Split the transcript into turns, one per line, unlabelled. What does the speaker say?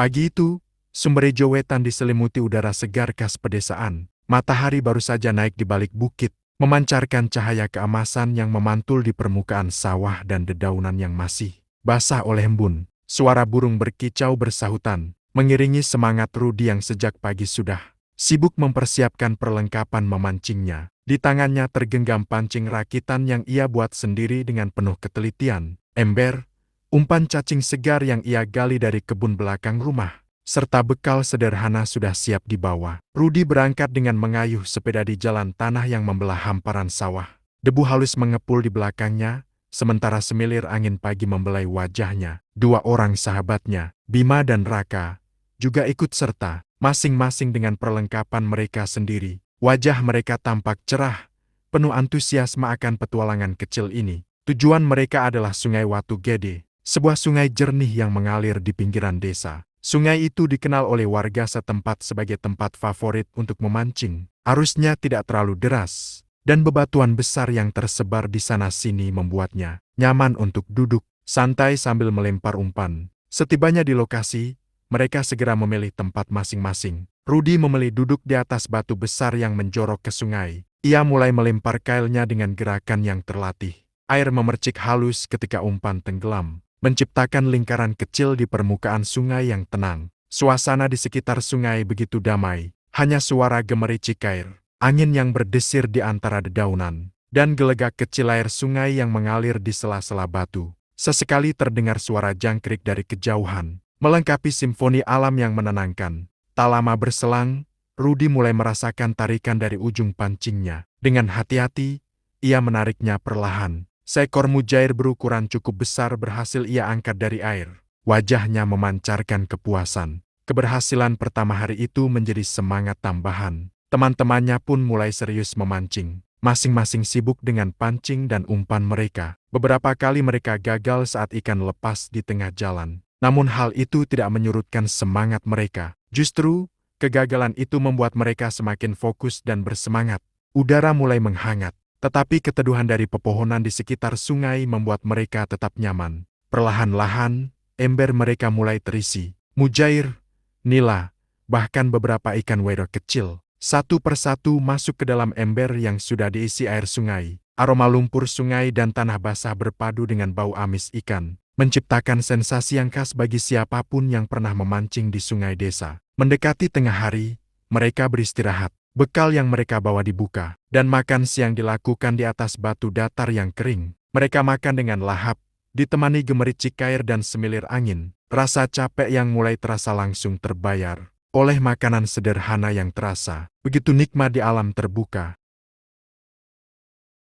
Pagi itu, Sumberjo Wetan diselimuti udara segar khas pedesaan. Matahari baru saja naik di balik bukit, memancarkan cahaya keemasan yang memantul di permukaan sawah dan dedaunan yang masih basah oleh embun. Suara burung berkicau bersahutan, mengiringi semangat Rudi yang sejak pagi sudah sibuk mempersiapkan perlengkapan memancingnya. Di tangannya tergenggam pancing rakitan yang ia buat sendiri dengan penuh ketelitian. Ember, umpan cacing segar yang ia gali dari kebun belakang rumah, serta bekal sederhana sudah siap dibawa. Rudi berangkat dengan mengayuh sepeda di jalan tanah yang membelah hamparan sawah. Debu halus mengepul di belakangnya, sementara semilir angin pagi membelai wajahnya. Dua orang sahabatnya, Bima dan Raka, juga ikut serta, masing-masing dengan perlengkapan mereka sendiri. Wajah mereka tampak cerah, penuh antusiasme akan petualangan kecil ini. Tujuan mereka adalah Sungai Watu Gede, sebuah sungai jernih yang mengalir di pinggiran desa. Sungai itu dikenal oleh warga setempat sebagai tempat favorit untuk memancing. Arusnya tidak terlalu deras, dan bebatuan besar yang tersebar di sana-sini membuatnya nyaman untuk duduk santai sambil melempar umpan. Setibanya di lokasi, mereka segera memilih tempat masing-masing. Rudi memilih duduk di atas batu besar yang menjorok ke sungai. Ia mulai melempar kailnya dengan gerakan yang terlatih. Air memercik halus ketika umpan tenggelam, menciptakan lingkaran kecil di permukaan sungai yang tenang. Suasana di sekitar sungai begitu damai, hanya suara gemericik air, angin yang berdesir di antara dedaunan, dan gelegak kecil air sungai yang mengalir di sela-sela batu. Sesekali terdengar suara jangkrik dari kejauhan, melengkapi simfoni alam yang menenangkan. Tak lama berselang, Rudi mulai merasakan tarikan dari ujung pancingnya. Dengan hati-hati, ia menariknya perlahan. Seekor mujair berukuran cukup besar berhasil ia angkat dari air. Wajahnya memancarkan kepuasan. Keberhasilan pertama hari itu menjadi semangat tambahan. Teman-temannya pun mulai serius memancing. Masing-masing sibuk dengan pancing dan umpan mereka. Beberapa kali mereka gagal saat ikan lepas di tengah jalan. Namun hal itu tidak menyurutkan semangat mereka. Justru, kegagalan itu membuat mereka semakin fokus dan bersemangat. Udara mulai menghangat, tetapi keteduhan dari pepohonan di sekitar sungai membuat mereka tetap nyaman. Perlahan-lahan, ember mereka mulai terisi. Mujair, nila, bahkan beberapa ikan wedok kecil, satu persatu masuk ke dalam ember yang sudah diisi air sungai. Aroma lumpur sungai dan tanah basah berpadu dengan bau amis ikan, menciptakan sensasi yang khas bagi siapapun yang pernah memancing di sungai desa. Mendekati tengah hari, mereka beristirahat. Bekal yang mereka bawa dibuka, dan makan siang dilakukan di atas batu datar yang kering. Mereka makan dengan lahap, ditemani gemericik air dan semilir angin. Rasa capek yang mulai terasa langsung terbayar oleh makanan sederhana yang terasa begitu nikmat di alam terbuka.